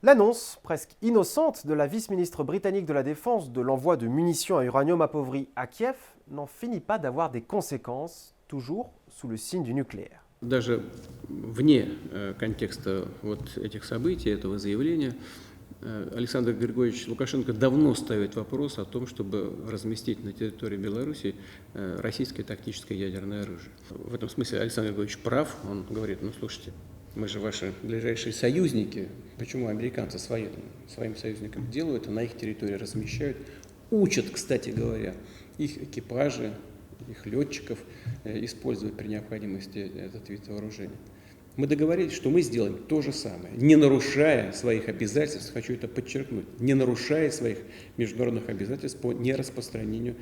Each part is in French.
L'annonce, presque innocente, de la vice-ministre britannique de la Défense de l'envoi de munitions à uranium appauvri à Kiev n'en finit pas d'avoir des conséquences, toujours sous le signe du nucléaire. Даже вне контекста вот этих событий, этого заявления, Александр Григорьевич Лукашенко давно ставит вопрос о том, чтобы разместить на территории Беларуси российское тактическое ядерное оружие. В этом смысле Александр Григорьевич прав. Он говорит, ну слушайте, мы же ваши ближайшие союзники. Почему американцы своим союзникам делают, а на их территории размещают? Учат, кстати говоря, их экипажи, их летчиков использовать при необходимости этот вид вооружения. Мы договорились, что мы сделаем то же самое, не нарушая своих обязательств, хочу это подчеркнуть, не нарушая своих международных обязательств по нераспространению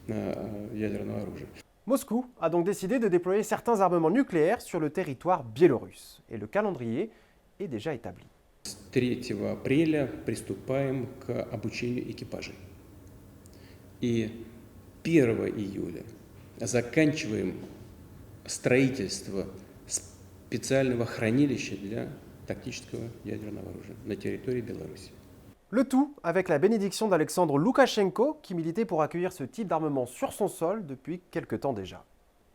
ядерного оружия. Moscou a donc décidé de déployer certains armements nucléaires sur le territoire biélorusse. Et le calendrier est déjà établi. С 3 апреля приступаем к обучению экипажей. И 1 июля заканчиваем строительство специального хранилища для тактического ядерного оружия на территории Беларуси. Le tout avec la bénédiction d'Alexandre Loukachenko, qui militait pour accueillir ce type d'armement sur son sol depuis quelque temps déjà.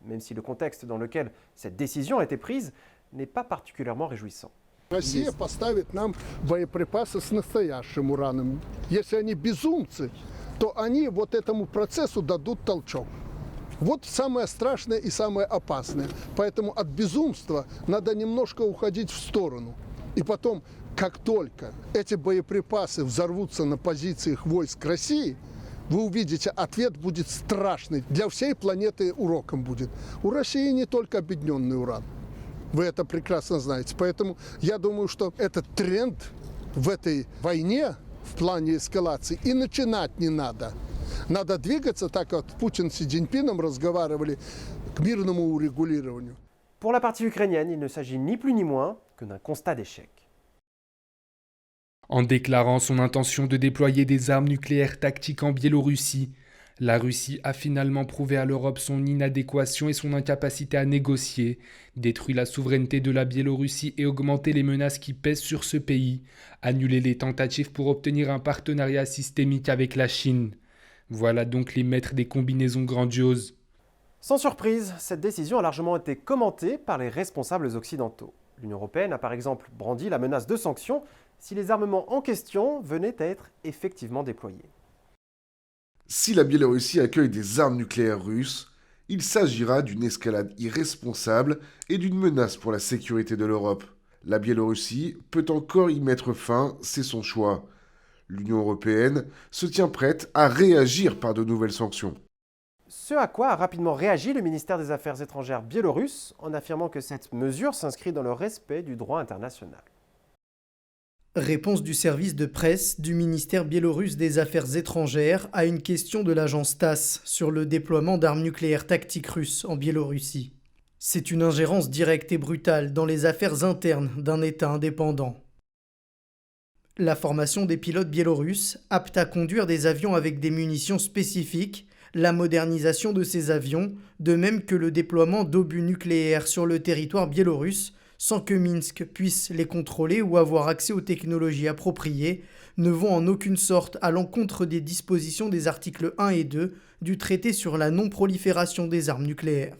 Même si le contexte dans lequel cette décision a été prise n'est pas particulièrement réjouissant. Россия поставит нам боеприпасы с настоящим ураном. Если они безумцы, то они вот этому процессу дадут толчок. Вот самое страшное и самое опасное. Поэтому от безумства надо немножко уходить в сторону. И потом, как только эти боеприпасы взорвутся на позициях войск России, вы увидите, ответ будет страшный. Для всей планеты уроком будет. У России не только объединенный уран. Вы это прекрасно знаете. Поэтому я думаю, что этот тренд в этой войне в плане эскалации и начинать не надо. Надо двигаться так, как Путин с Си Цзиньпином разговаривали, к мирному урегулированию. Pour la partie ukrainienne, il ne s'agit ni plus ni moins que d'un constat d'échec. En déclarant son intention de déployer des armes nucléaires tactiques en Biélorussie, la Russie a finalement prouvé à l'Europe son inadéquation et son incapacité à négocier, détruit la souveraineté de la Biélorussie et augmenté les menaces qui pèsent sur ce pays, annulé les tentatives pour obtenir un partenariat systémique avec la Chine. Voilà donc les maîtres des combinaisons grandioses. Sans surprise, cette décision a largement été commentée par les responsables occidentaux. L'Union européenne a par exemple brandi la menace de sanctions si les armements en question venaient à être effectivement déployés. Si la Biélorussie accueille des armes nucléaires russes, il s'agira d'une escalade irresponsable et d'une menace pour la sécurité de l'Europe. La Biélorussie peut encore y mettre fin, c'est son choix. L'Union européenne se tient prête à réagir par de nouvelles sanctions. Ce à quoi a rapidement réagi le ministère des Affaires étrangères biélorusse en affirmant que cette mesure s'inscrit dans le respect du droit international. Réponse du service de presse du ministère biélorusse des Affaires étrangères à une question de l'agence TASS sur le déploiement d'armes nucléaires tactiques russes en Biélorussie. C'est une ingérence directe et brutale dans les affaires internes d'un État indépendant. La formation des pilotes biélorusses, aptes à conduire des avions avec des munitions spécifiques, la modernisation de ces avions, de même que le déploiement d'obus nucléaires sur le territoire biélorusse, sans que Minsk puisse les contrôler ou avoir accès aux technologies appropriées, ne vont en aucune sorte à l'encontre des dispositions des articles 1 et 2 du traité sur la non-prolifération des armes nucléaires.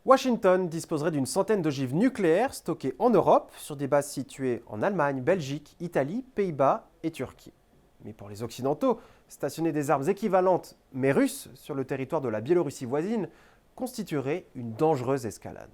Washington disposerait d'une centaine d'ogives nucléaires stockées en Europe sur des bases situées en Allemagne, Belgique, Italie, Pays-Bas et Turquie. Mais pour les Occidentaux, stationner des armes équivalentes mais russes sur le territoire de la Biélorussie voisine constituerait une dangereuse escalade.